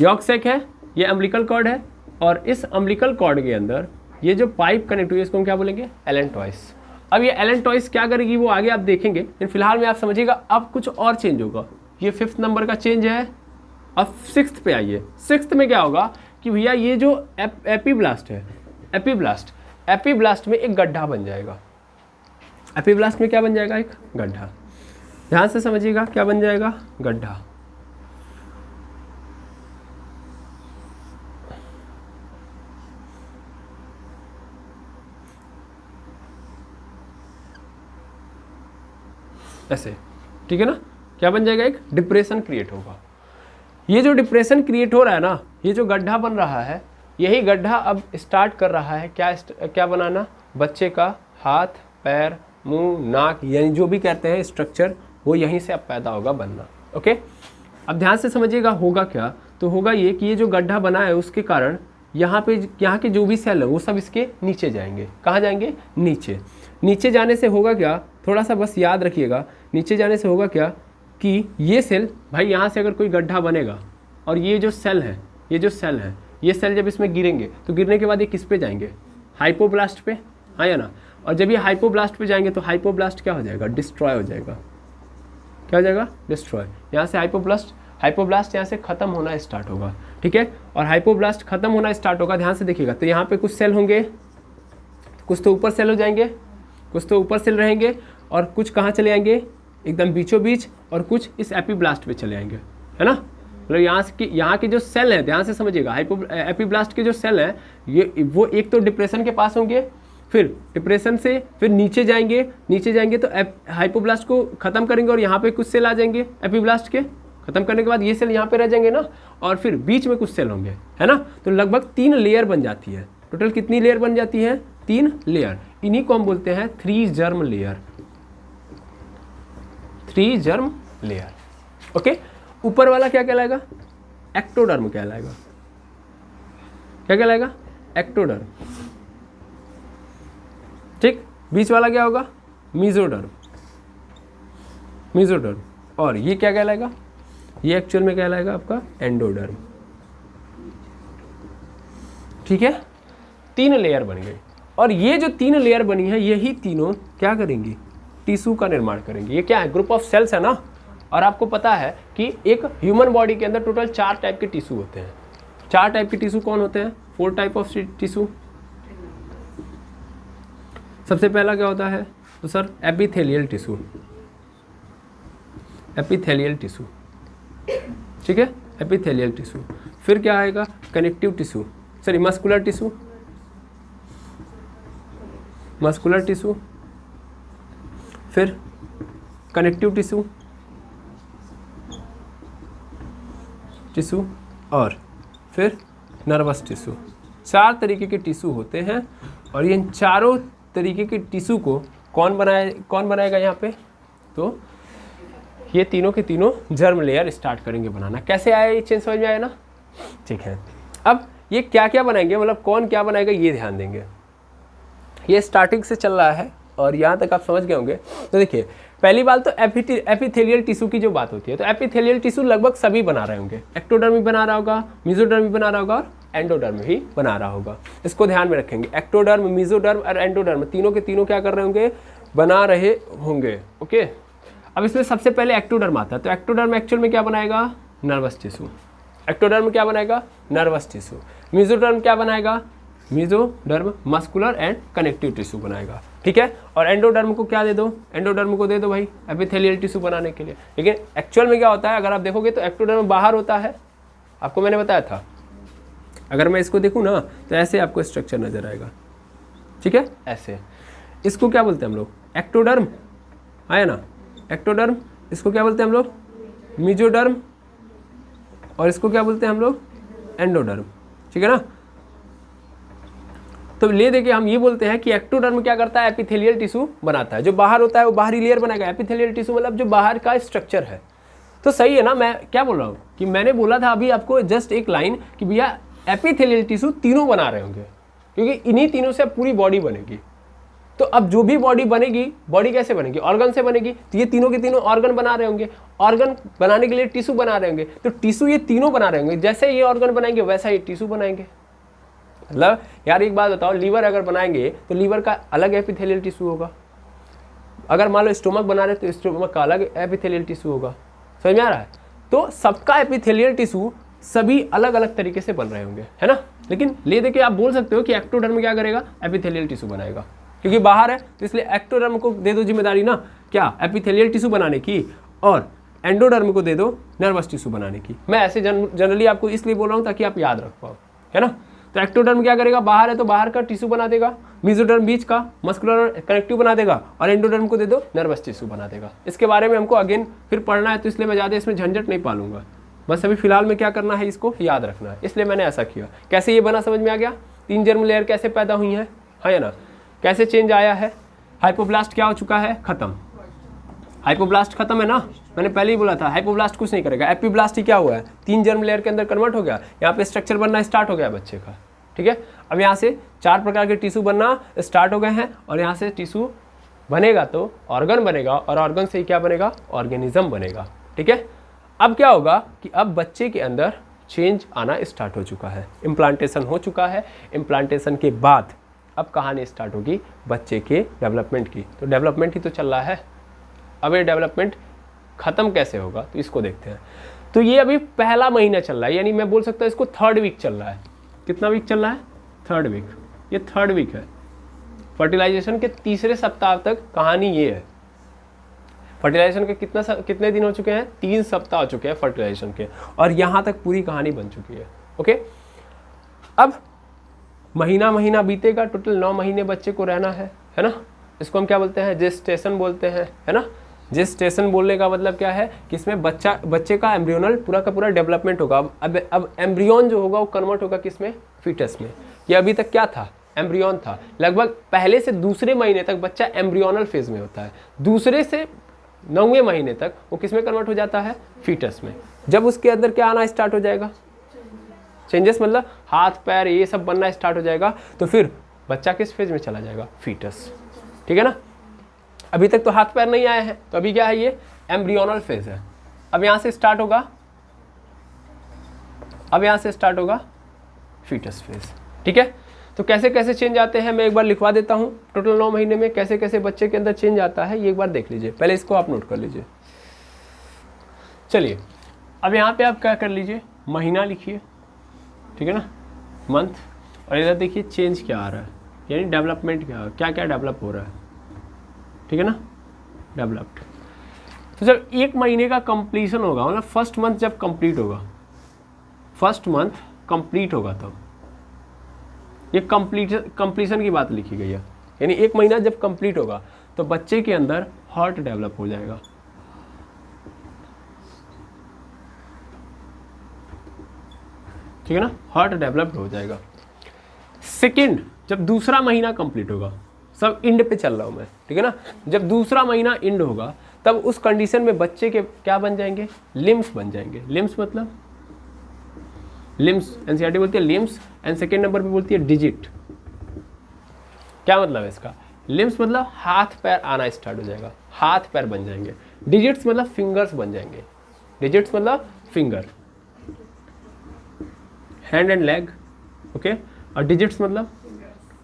यॉर्क सैक है, ये अम्बिलिकल कॉर्ड है, और इस अम्बिलिकल कॉर्ड के अंदर ये जो पाइप कनेक्ट हुई है इसको हम क्या बोलेंगे, एलेंटॉइस। अब ये एलेंटॉइस क्या करेगी वो आगे आप देखेंगे, लेकिन फिलहाल में आप समझिएगा अब कुछ और चेंज होगा। ये 5th नंबर का चेंज है। अब 6th पे आइए। 6th में क्या होगा कि भैया ये जो एपीब्लास्ट है, एपीब्लास्ट में एक गड्ढा बन जाएगा। एपीब्लास्ट में क्या बन जाएगा, एक गड्ढा। ध्यान से समझिएगा, क्या बन जाएगा, गड्ढा। ऐसे, ठीक है ना, क्या बन जाएगा, एक डिप्रेशन क्रिएट होगा। ये जो डिप्रेशन क्रिएट हो रहा है ना, ये जो गड्ढा बन रहा है, यही गड्ढा अब स्टार्ट कर रहा है क्या बनाना, बच्चे का हाथ, पैर, मुंह, नाक, यानी जो भी कहते हैं स्ट्रक्चर, वो यहीं से अब पैदा होगा बनना। ओके, अब ध्यान से समझिएगा होगा क्या, तो होगा ये कि ये जो गड्ढा बना है उसके कारण यहाँ के जो भी सेल है वो सब इसके नीचे जाएंगे। कहाँ जाएंगे, नीचे जाने से होगा क्या, थोड़ा सा बस याद रखिएगा, नीचे जाने से होगा क्या कि ये सेल, भाई यहाँ से अगर कोई गड्ढा बनेगा और ये जो सेल है, ये सेल जब इसमें गिरेंगे तो गिरने के बाद ये किस पे जाएंगे, हाइपोब्लास्ट पे, हाँ या ना। और जब ये हाइपोब्लास्ट पे जाएंगे तो हाइपोब्लास्ट क्या हो जाएगा, डिस्ट्रॉय हो जाएगा। क्या हो जाएगा, डिस्ट्रॉय। यहाँ से हाइपोब्लास्ट यहाँ से खत्म होना स्टार्ट होगा, ठीक है। और हाइपोब्लास्ट खत्म होना स्टार्ट होगा, ध्यान से देखिएगा, तो यहाँ पे कुछ सेल होंगे, कुछ तो ऊपर सेल हो जाएंगे, कुछ तो ऊपर सेल रहेंगे, और कुछ कहाँ चले आएंगे, एकदम बीचों बीच, और कुछ इस एपीब्लास्ट पे चले आएंगे, है ना। मतलब यहाँ के जो सेल है, ध्यान से समझिएगा, एपीब्लास्ट के जो सेल है ये वो एक तो डिप्रेशन के पास होंगे, फिर डिप्रेशन से फिर नीचे जाएंगे तो हाइपोब्लास्ट को खत्म करेंगे, और यहाँ पे कुछ सेल आ जाएंगे एपीब्लास्ट के, खत्म करने के बाद ये सेल यहाँ पे रह जाएंगे ना, और फिर बीच में कुछ सेल होंगे, है ना। तो लगभग 3 लेयर बन जाती है। टोटल कितनी लेयर बन जाती है, 3 लेयर। इन्हीं को हम बोलते हैं 3 germ layer, 3 germ layer. Okay, ऊपर वाला क्या कहलाएगा, एक्टोडर्म कहलाएगा। क्या कहलाएगा, एक्टोडर्म, ठीक। बीच वाला क्या होगा, मीजोडर्म, और ये क्या कहलाएगा, ये एक्चुअल में कहलाएगा आपका एंडोडर्म, ठीक है। 3 लेयर बन गई, और ये जो 3 लेयर बनी है यही तीनों क्या करेंगी, टिश्यू का निर्माण करेंगे। ये क्या है, ग्रुप ऑफ सेल्स है ना। और आपको पता है कि एक ह्यूमन बॉडी के अंदर टोटल 4 टाइप के टिश्यू होते हैं। 4 टाइप के टिश्यू कौन होते हैं, 4 टाइप ऑफ टिश्यू। सबसे पहला क्या होता है, तो सर एपिथेलियल टिश्यू, ठीक है, एपिथेलियल टिश्यू। फिर क्या आएगा, connective tissue, sorry muscular tissue, फिर कनेक्टिव टिश्यू, और फिर नर्वस टिश्यू। 4 तरीके के टिश्यू होते हैं, और इन चारों तरीके के टिश्यू को कौन बनाएगा यहाँ पे, तो ये तीनों के तीनों जर्म लेयर स्टार्ट करेंगे बनाना। कैसे आया ये चेंज, समझ में आया ना, ठीक है। अब ये क्या क्या बनाएंगे, मतलब कौन क्या बनाएगा ये ध्यान देंगे। ये स्टार्टिंग से चल रहा है और यहाँ तक आप समझ गए होंगे। तो देखिए, पहली बात तो एपिथेलियल टिश्यू की जो बात होती है, तो एपिथेलियल टिश्यू लगभग सभी बना रहे होंगे। एक्टोडर्म भी बना रहा होगा, मेसोडर्म भी बना रहा होगा, और एंडोडर्म भी बना रहा होगा। इसको ध्यान में रखेंगे, एक्टोडर्म, मेसोडर्म और एंडोडर्म तीनों के तीनों क्या कर रहे होंगे, बना रहे होंगे। ओके, अब इसमें सबसे पहले एक्टोडर्म आता है। तो एक्टोडर्म एक्चुअल में क्या बनाएगा, नर्वस टिश्यू। एक्टोडर्म क्या बनाएगा, नर्वस टिश्यू। मेसोडर्म क्या बनाएगा, mesoderm muscular and connective tissue बनाएगा, ठीक है। और एंडोडर्म को क्या दे दो, एंडोडर्म को दे दो भाई एपिथेलियल टिश्यू बनाने के लिए। लेकिन एक्चुअल में क्या होता है, अगर आप देखोगे तो एक्टोडर्म बाहर होता है, आपको मैंने बताया था। अगर मैं इसको देखूँ ना तो ऐसे आपको स्ट्रक्चर नजर आएगा, ठीक है, ऐसे। इसको क्या बोलते हैं हम लोग, एक्टोडर्म, आया ना, एक्टोडर्म। इसको क्या बोलते हैं हम लोग, मेसोडर्म, और इसको क्या बोलते हैं हम लोग, एंडोडर्म, ठीक है ना। तो ले देखिए, हम ये बोलते हैं कि एक्टोडर्म क्या करता है, एपिथेलियल टिश्यू बनाता है। जो बाहर होता है वो बाहरी लेयर बनाएगा। एपिथेलियल टिश्यू मतलब जो बाहर का स्ट्रक्चर है। तो सही है ना, मैं क्या बोल रहा हूँ कि मैंने बोला था अभी आपको जस्ट एक लाइन कि भैया एपिथेलियल टिश्यू तीनों बना रहे होंगे, क्योंकि इन्हीं तीनों से पूरी बॉडी बनेगी। तो अब जो भी बॉडी बनेगी, बॉडी कैसे बनेगी, ऑर्गन से बनेगी। तो ये तीनों के तीनों ऑर्गन बना रहे होंगे, ऑर्गन बनाने के लिए टिश्यू बना रहे होंगे। तो टिश्यू ये तीनों बना रहे होंगे, जैसे ये ऑर्गन बनाएंगे वैसा ये टिश्यू बनाएंगे। मतलब यार एक बात बताओ, लीवर अगर बनाएंगे तो लीवर का अलग एपिथेलियल टिश्यू होगा। अगर मान लो स्टोमक बना रहे तो स्टोमक का अलग एपिथेलियल टिश्यू होगा। समझ में आ रहा है। तो सबका एपिथेलियल टिश्यू सभी अलग अलग तरीके से बन रहे होंगे, है ना। लेकिन ले दे के आप बोल सकते हो कि एक्टोडर्म क्या करेगा, एपिथेलियल टिश्यू बनाएगा, क्योंकि बाहर है। तो इसलिए एक्टोडर्म को दे दो जिम्मेदारी ना क्या, एपिथेलियल टिश्यू बनाने की, और एंडोडर्म को दे दो नर्वस टिश्यू बनाने की। मैं ऐसे जनरली आपको इसलिए बोल रहा हूँ ताकि आप याद रख पाओ, है ना। तो एक्टोडर्म क्या करेगा, बाहर है तो बाहर का टिश्यू बना देगा, मेसोडर्म बीच का मस्कुलर और कनेक्टिव बना देगा, और एंडोडर्म को दे दो नर्वस टिश्यू बना देगा। इसके बारे में हमको अगेन फिर पढ़ना है, तो इसलिए मैं ज़्यादा इसमें झंझट नहीं पालूंगा। बस अभी फिलहाल में क्या करना है, इसको याद रखना है, इसलिए मैंने ऐसा किया। कैसे ये बना समझ में आ गया, 3 जर्म लेयर कैसे पैदा हुई हैं, है ना, कैसे चेंज आया है। हाइपोब्लास्ट क्या हो चुका है, खत्म। हाइपोब्लास्ट खत्म है ना, मैंने पहले ही बोला था हाइपोब्लास्ट कुछ नहीं करेगा। एपिब्लास्ट ही क्या हुआ है, 3 जर्म लेयर के अंदर कन्वर्ट हो गया, यहाँ पे स्ट्रक्चर बनना स्टार्ट हो गया बच्चे का, ठीक है। अब यहाँ से 4 प्रकार के टिश्यू बनना स्टार्ट हो गए हैं, और यहाँ से टिश्यू बनेगा तो ऑर्गन बनेगा, और ऑर्गन से क्या बनेगा, ऑर्गेनिज्म बनेगा, ठीक है। अब क्या होगा कि अब बच्चे के अंदर चेंज आना स्टार्ट हो चुका है, इम्प्लांटेशन हो चुका है। इम्प्लांटेशन के बाद अब कहानी स्टार्ट होगी बच्चे के डेवलपमेंट की। तो डेवलपमेंट ही तो चल रहा है। अब ये डेवलपमेंट ख़त्म कैसे होगा तो इसको देखते हैं। तो ये अभी पहला महीना चल रहा है, यानी मैं बोल सकता हूँ इसको 3rd वीक चल रहा है। कितना वीक चल रहा है? 3rd week. ये 3rd वीक है। फर्टिलाइजेशन के तीसरे सप्ताह तक कहानी ये है। फर्टिलाइजेशन के कितने दिन हो चुके हैं? 3 सप्ताह हो चुके हैं फर्टिलाइजेशन के, और यहाँ तक पूरी कहानी बन चुकी है। ओके, अब महीना बीतेगा, टोटल 9 महीने बच्चे को रहना है ना। इसको हम क्या बोलते हैं? जेस्टेशन बोलते हैं, है ना। जेस्टेशन बोलने का मतलब क्या है कि इसमें बच्चे का एम्ब्रियोनल पूरा का पूरा डेवलपमेंट होगा। अब एम्ब्रियन जो होगा वो कन्वर्ट होगा किसमें? फीटस में। ये अभी तक क्या था? एम्ब्रियन था। लगभग पहले से दूसरे महीने तक बच्चा एम्ब्रियोनल फेज में होता है, दूसरे से 9वें महीने तक वो किस में कन्वर्ट हो जाता है? फीटस में। जब उसके अंदर क्या आना स्टार्ट हो जाएगा? चेंजेस, मतलब हाथ पैर ये सब बनना स्टार्ट हो जाएगा, तो फिर बच्चा किस फेज में चला जाएगा? फीटस। ठीक है ना। अभी तक तो हाथ पैर नहीं आए हैं, तो अभी क्या है? ये एम्ब्रियोनल फेज है। अब यहाँ से स्टार्ट होगा फीटस फेज। ठीक है। तो कैसे कैसे चेंज आते हैं मैं एक बार लिखवा देता हूँ। टोटल 9 महीने में कैसे कैसे बच्चे के अंदर चेंज आता है ये एक बार देख लीजिए। पहले इसको आप नोट कर लीजिए। चलिए, अब यहाँ पे आप क्या कर लीजिए? महीना लिखिए, ठीक है ना, मंथ, और इधर देखिए चेंज क्या आ रहा है, यानी डेवलपमेंट क्या क्या डेवलप हो रहा है। ठीक है ना, डेवलप्ड। तो जब 1 महीने का कंप्लीशन होगा, मतलब फर्स्ट मंथ जब कंप्लीट होगा, तब ये कंप्लीशन की बात लिखी गई है। यानी 1 महीना जब कंप्लीट होगा तो बच्चे के अंदर हार्ट डेवलप हो जाएगा। ठीक है ना, हार्ट डेवलप्ड हो जाएगा। सेकंड, जब दूसरा महीना कंप्लीट होगा, सब इंड पे चल रहा हूं मैं, ठीक है ना, जब दूसरा महीना इंड होगा तब उस कंडीशन में बच्चे के क्या बन जाएंगे? लिम्स बन जाएंगे। लिम्स मतलब लिम्स, एनसीईआरटी बोलती है लिम्स, एंड सेकेंड नंबर पे बोलती है डिजिट। क्या मतलब है इसका? लिम्स मतलब हाथ पैर आना स्टार्ट हो जाएगा, हाथ पैर बन जाएंगे। डिजिट्स मतलब फिंगर्स बन जाएंगे। डिजिट्स मतलब finger, hand and leg, okay, और डिजिट्स मतलब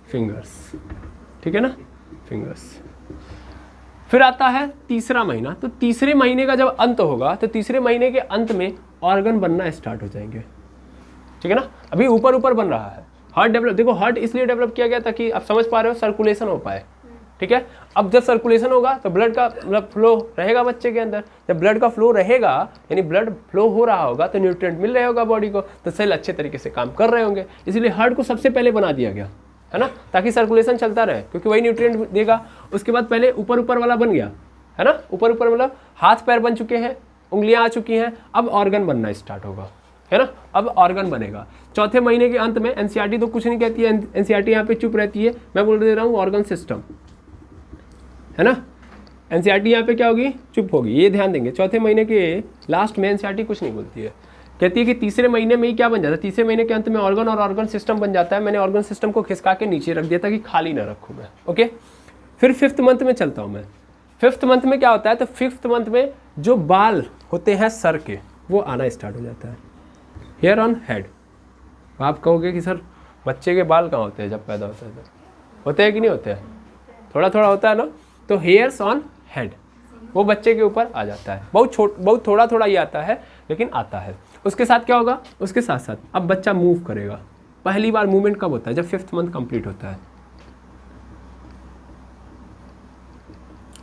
फिंगर्स। ठीक है ना, फिंगर्स। फिर आता है तीसरा महीना। तो तीसरे महीने का जब अंत होगा तो तीसरे महीने के अंत में ऑर्गन बनना स्टार्ट हो जाएंगे। ठीक है ना, अभी ऊपर ऊपर बन रहा है। हार्ट डेवलप, देखो हार्ट इसलिए डेवलप किया गया ताकि आप समझ पा रहे हो सर्कुलेशन हो पाए। ठीक है, अब जब सर्कुलेशन होगा तो ब्लड का मतलब फ्लो रहेगा बच्चे के अंदर। जब ब्लड का फ्लो रहेगा, यानी ब्लड फ्लो हो रहा होगा, तो न्यूट्रिएंट मिल रहा होगा बॉडी को, तो सेल अच्छे तरीके से काम कर रहे होंगे। इसलिए हार्ट को सबसे पहले बना दिया गया, है ना, ताकि सर्कुलेशन चलता रहे, क्योंकि वही न्यूट्रिएंट देगा। उसके बाद पहले ऊपर ऊपर वाला बन गया, है ना, ऊपर ऊपर मतलब हाथ पैर बन चुके हैं, उंगलियां आ चुकी हैं, अब ऑर्गन बनना स्टार्ट होगा, है ना, अब ऑर्गन बनेगा। चौथे महीने के अंत में एनसीईआरटी तो कुछ नहीं कहती है, एनसीईआरटी यहाँ पे चुप रहती है, मैं बोल दे रहा हूँ ऑर्गन सिस्टम, है ना। एनसीईआरटी यहाँ पे क्या होगी? चुप होगी, ये ध्यान देंगे। चौथे महीने के लास्ट में एनसीईआरटी कुछ नहीं बोलती है, कहती है कि तीसरे महीने में ही क्या बन जाता है? तीसरे महीने के अंत में ऑर्गन और ऑर्गन सिस्टम बन जाता है। मैंने ऑर्गन सिस्टम को खिसका के नीचे रख दिया था कि खाली ना रखूँ मैं, ओके। फिर 5th मंथ में चलता हूँ मैं। 5th मंथ में क्या होता है? तो 5th मंथ में जो बाल होते हैं सर के, वो आना स्टार्ट हो जाता है, हेयर ऑन हेड। आप कहोगे कि सर बच्चे के बाल कहाँ होते हैं जब पैदा होता है? तो होते हैं कि नहीं होते हैं? थोड़ा थोड़ा होता है ना। तो हेयर्स ऑन हेड वो बच्चे के ऊपर आ जाता है। बहुत थोड़ा थोड़ा ही आता है, लेकिन आता है। उसके साथ क्या होगा? उसके साथ साथ अब बच्चा मूव करेगा। पहली बार मूवमेंट कब होता है? जब 5th मंथ कंप्लीट होता है।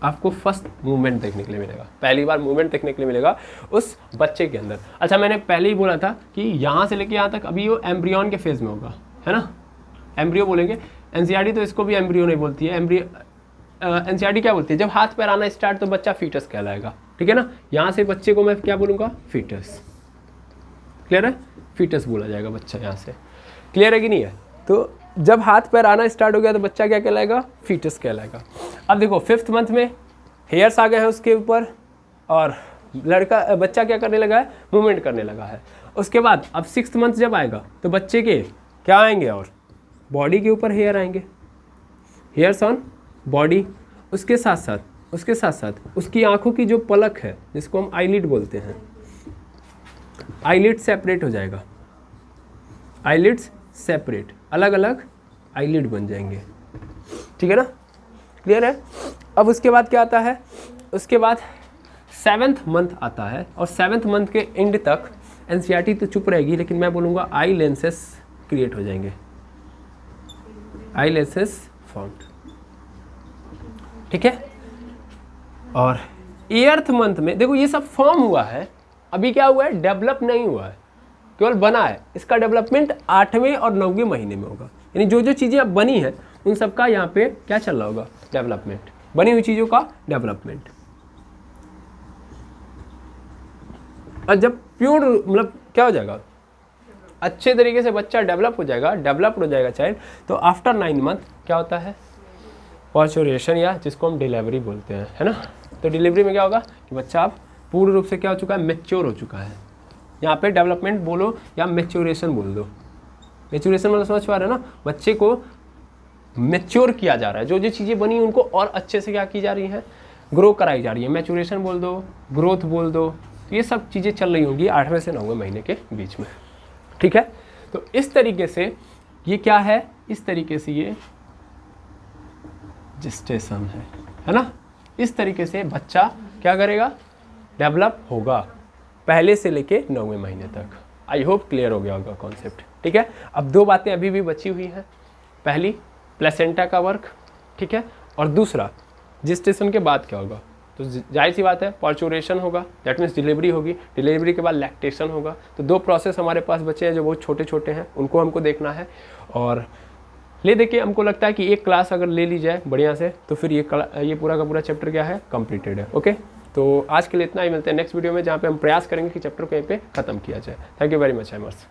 आपको फर्स्ट मूवमेंट देखने के लिए मिलेगा, पहली बार मूवमेंट देखने के लिए मिलेगा उस बच्चे के अंदर। अच्छा, मैंने पहले ही बोला था कि यहाँ से लेके यहाँ तक अभी वो एम्ब्रियन के फेज में होगा, है ना, एम्ब्रियो बोलेंगे। एनसीईआरटी तो इसको भी एम्ब्रियो नहीं बोलती है, एनसीईआरटी क्या बोलती है? जब हाथ पैर आना स्टार्ट तो बच्चा फीटस कहलाएगा। ठीक है ना, यहाँ से बच्चे को मैं क्या बोलूँगा? फीटस। क्लियर है? फीटस बोला जाएगा बच्चा यहाँ से। क्लियर है कि नहीं है? तो जब हाथ पैर आना स्टार्ट हो गया तो बच्चा क्या कहलाएगा? फीटस कहलाएगा। अब देखो 5th मंथ में हेयर्स आ गए हैं उसके ऊपर, और बच्चा क्या करने लगा है? मूवमेंट करने लगा है। उसके बाद अब 6th मंथ जब आएगा तो बच्चे के क्या आएंगे? और बॉडी के ऊपर हेयर आएंगे, हेयर्स ऑन बॉडी। उसके साथ साथ उसकी आंखों की जो पलक है, जिसको हम आईलिड बोलते हैं, आईलिड सेपरेट हो जाएगा, आईलिड्स सेपरेट, अलग अलग आईलिड बन जाएंगे, ठीक है ना, क्लियर है। अब उसके बाद क्या आता है, उसके बाद 7th मंथ आता है और 7th मंथ के एंड तक एनसीईआरटी तो चुप रहेगी, लेकिन मैं बोलूँगा आई लेंसेस क्रिएट हो जाएंगे, आई लेंसेस फॉर्म्ड, ठीक है। और 8th मंथ में देखो ये सब फॉर्म हुआ है, अभी क्या हुआ है, डेवलप नहीं हुआ है, केवल बना है। इसका डेवलपमेंट 8वें और 9वें महीने में होगा, यानी जो जो चीज़ें अब बनी हैं उन सब का यहाँ पे क्या चल रहा होगा, डेवलपमेंट, बनी हुई चीज़ों का डेवलपमेंट। और जब प्योर मतलब क्या हो जाएगा, अच्छे तरीके से बच्चा डेवलप हो जाएगा, डेवलप्ड हो जाएगा चाइल्ड, तो आफ्टर 9 मंथ क्या होता है, पार्चुरेशन, या जिसको हम डिलीवरी बोलते हैं, है ना। तो डिलीवरी में क्या होगा कि बच्चा अब पूर्ण रूप से क्या हो चुका है, मैच्योर हो चुका है। यहाँ पे डेवलपमेंट बोलो या मैच्योरेशन बोल दो, मैच्योरेशन मतलब समझ पा रहे हो ना, बच्चे को मैच्योर किया जा रहा है, जो जो चीज़ें बनी उनको और अच्छे से क्या की जा रही हैं, ग्रो कराई जा रही है। मैच्योरेशन बोल दो, ग्रोथ बोल दो, तो ये सब चीज़ें चल रही होंगी 8वें से 9वें महीने के बीच में, ठीक है। तो इस तरीके से ये क्या है, इस तरीके से ये जेस्टेशन है ना। इस तरीके से बच्चा क्या करेगा, डेवलप होगा पहले से लेके 9वें महीने तक। आई होप क्लियर हो गया होगा कॉन्सेप्ट, ठीक है। अब 2 बातें अभी भी बची हुई हैं, पहली प्लेसेंटा का वर्क, ठीक है, और दूसरा जेस्टेशन के बाद क्या होगा। तो जाहिर सी बात है पार्चुरेशन होगा, दैट मीन्स डिलीवरी होगी, डिलीवरी के बाद लैक्टेशन होगा। तो 2 प्रोसेस हमारे पास बचे हैं जो बहुत छोटे छोटे हैं, उनको हमको देखना है। और ले देखिए, हमको लगता है कि एक क्लास अगर ले ली जाए बढ़िया से तो फिर ये पूरा का पूरा चैप्टर क्या है, कंप्लीटेड है। ओके, तो आज के लिए इतना ही, मिलते हैं नेक्स्ट वीडियो में जहाँ पे हम प्रयास करेंगे कि चैप्टर को यहीं पे खत्म किया जाए। Thank you very much hammers.